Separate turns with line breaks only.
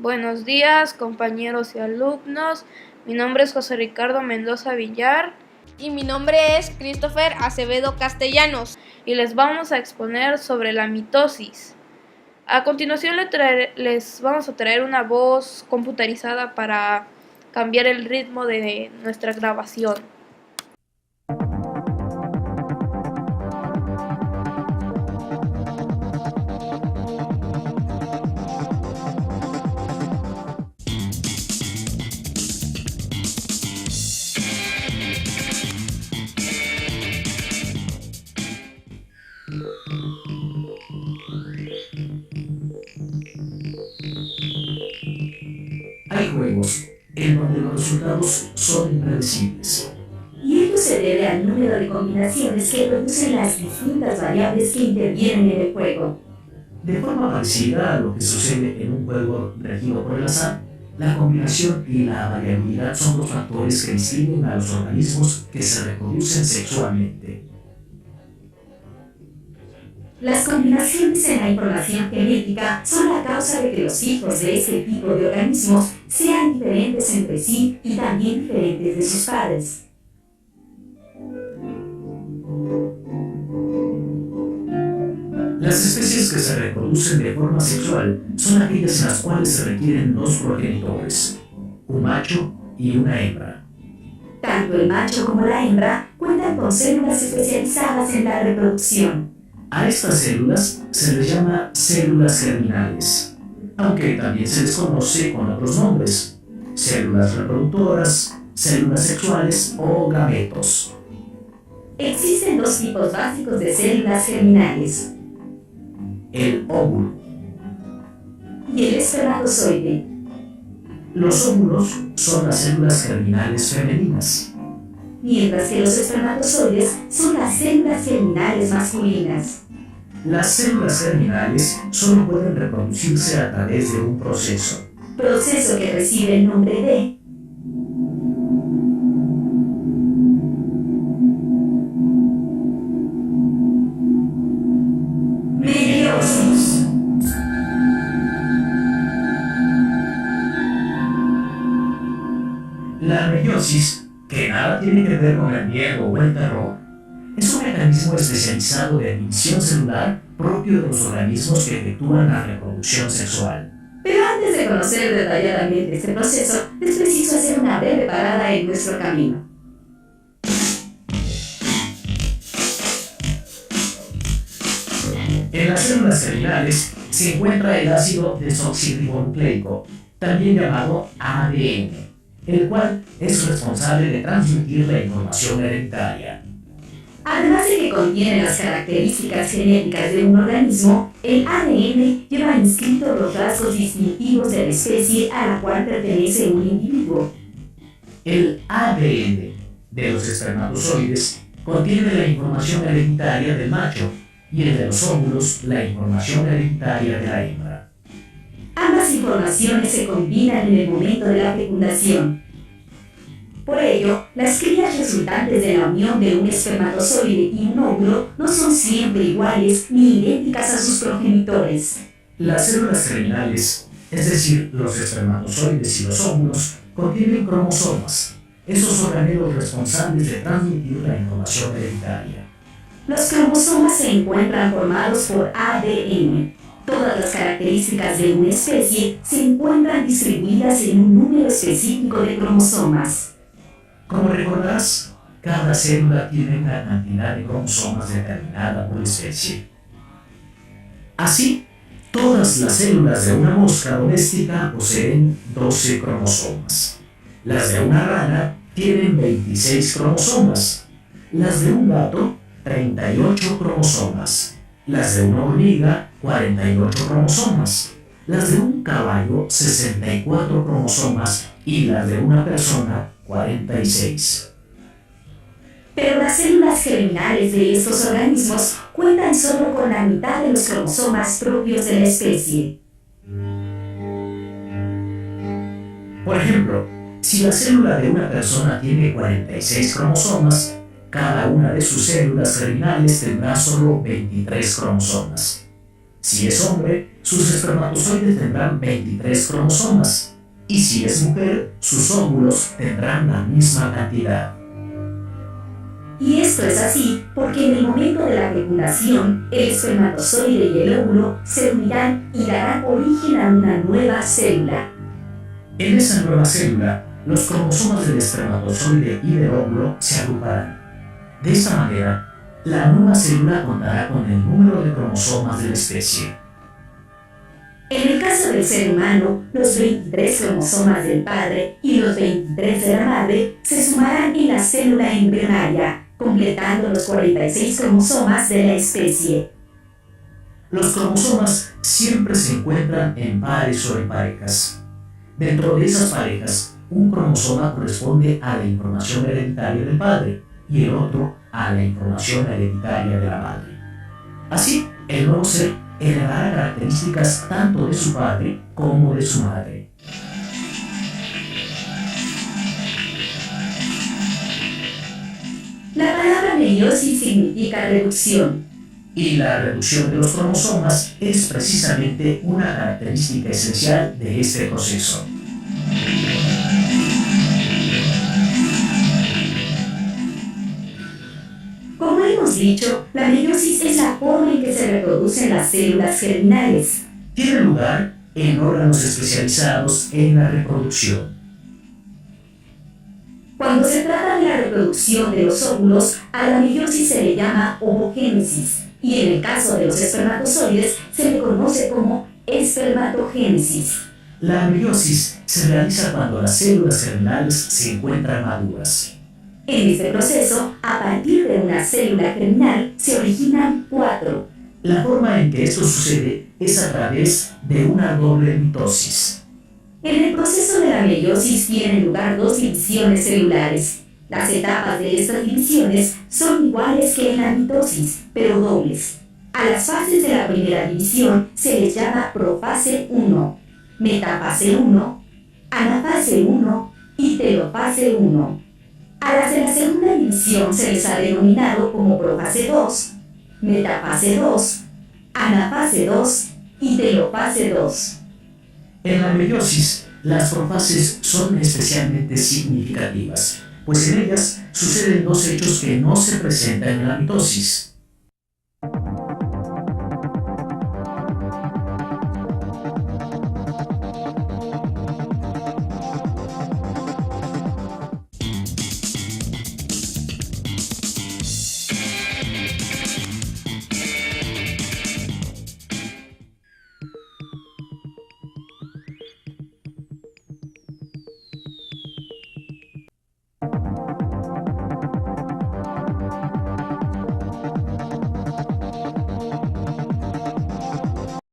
Buenos días, compañeros y alumnos. Mi nombre es José Ricardo Mendoza Villar
y mi nombre es Christopher Acevedo Castellanos
y les vamos a exponer sobre la mitosis. A continuación les vamos a traer una voz computarizada para cambiar el ritmo de nuestra grabación.
Hay juegos en donde los resultados son impredecibles.
Y ello se debe al número de combinaciones que producen las distintas variables que intervienen en el juego.
De forma parecida a lo que sucede en un juego regido por el azar, la combinación y la variabilidad son los factores que distinguen a los organismos que se reproducen sexualmente.
Las combinaciones en la información genética son la causa de que los hijos de este tipo de organismos sean diferentes entre sí y también diferentes de sus padres.
Las especies que se reproducen de forma sexual son aquellas en las cuales se requieren dos progenitores, un macho y una hembra.
Tanto el macho como la hembra cuentan con células especializadas en la reproducción.
A estas células se les llama células germinales, aunque también se les conoce con otros nombres: células reproductoras, células sexuales o gametos.
Existen dos tipos básicos de células germinales:
el óvulo
y el espermatozoide.
Los óvulos son las células germinales femeninas,
mientras que los espermatozoides son las células germinales masculinas.
Las células germinales solo pueden reproducirse a través de un proceso
que recibe el nombre de meiosis.
La meiosis, que nada tiene que ver con el miedo o el terror, es un mecanismo especializado de división celular propio de los organismos que efectúan la reproducción sexual.
Pero antes de conocer detalladamente este proceso, es preciso hacer una breve parada en nuestro camino.
En las células germinales se encuentra el ácido desoxirribonucleico, también llamado ADN, el cual es responsable de transmitir la información hereditaria.
Además de que contiene las características genéticas de un organismo, el ADN lleva inscritos los rasgos distintivos de la especie a la cual pertenece un individuo.
El ADN de los espermatozoides contiene la información hereditaria del macho y el de los óvulos la información hereditaria de la hembra.
Ambas informaciones se combinan en el momento de la fecundación. Por ello, las crías resultantes de la unión de un espermatozoide y un óvulo no son siempre iguales ni idénticas a sus progenitores.
Las células germinales, es decir, los espermatozoides y los óvulos, contienen cromosomas, esos organelos responsables de transmitir la información hereditaria.
Los cromosomas se encuentran formados por ADN. Todas las características de una especie se encuentran distribuidas en un número específico de cromosomas.
Como recordarás, cada célula tiene una cantidad de cromosomas determinada por especie. Así, todas las células de una mosca doméstica poseen 12 cromosomas. Las de una rana tienen 26 cromosomas. Las de un gato, 38 cromosomas. Las de una hormiga, 48 cromosomas. Las de un caballo, 64 cromosomas. Y las de una persona, 46.
Pero las células germinales de estos organismos cuentan solo con la mitad de los cromosomas propios de la especie.
Por ejemplo, si la célula de una persona tiene 46 cromosomas, cada una de sus células germinales tendrá solo 23 cromosomas. Si es hombre, sus espermatozoides tendrán 23 cromosomas, y si es mujer, sus óvulos tendrán la misma cantidad.
Y esto es así porque en el momento de la fecundación, el espermatozoide y el óvulo se unirán y darán origen a una nueva célula.
En esa nueva célula, los cromosomas del espermatozoide y del óvulo se agruparán. De esa manera, la nueva célula contará con el número de cromosomas de la especie.
En el caso del ser humano, los 23 cromosomas del padre y los 23 de la madre se sumarán en la célula embrionaria, completando los 46 cromosomas de la especie.
Los cromosomas siempre se encuentran en pares o en parejas. Dentro de esas parejas, un cromosoma corresponde a la información hereditaria del padre y el otro a la información hereditaria de la madre. Así, el nuevo ser heredará características tanto de su padre como de su madre.
La palabra meiosis significa reducción.
Y la reducción de los cromosomas es precisamente una característica esencial de este proceso.
Como hemos dicho, la meiosis es la forma en que se reproducen las células germinales.
Tiene lugar en órganos especializados en la reproducción.
Cuando se trata de la reproducción de los óvulos, a la meiosis se le llama ovogénesis, y en el caso de los espermatozoides se le conoce como espermatogénesis.
La meiosis se realiza cuando las células germinales se encuentran maduras.
En este proceso, a partir de una célula germinal, se originan 4.
La forma en que esto sucede es a través de una doble mitosis.
En el proceso de la meiosis tienen lugar 2 divisiones celulares. Las etapas de estas divisiones son iguales que en la mitosis, pero dobles. A las fases de la primera división se les llama profase 1, metafase 1, anafase 1 y telofase 1. A las de la segunda división se les ha denominado como profase 2, metafase 2, anafase 2 y telofase 2.
En la meiosis, las profases son especialmente significativas, pues en ellas suceden 2 hechos que no se presentan en la mitosis.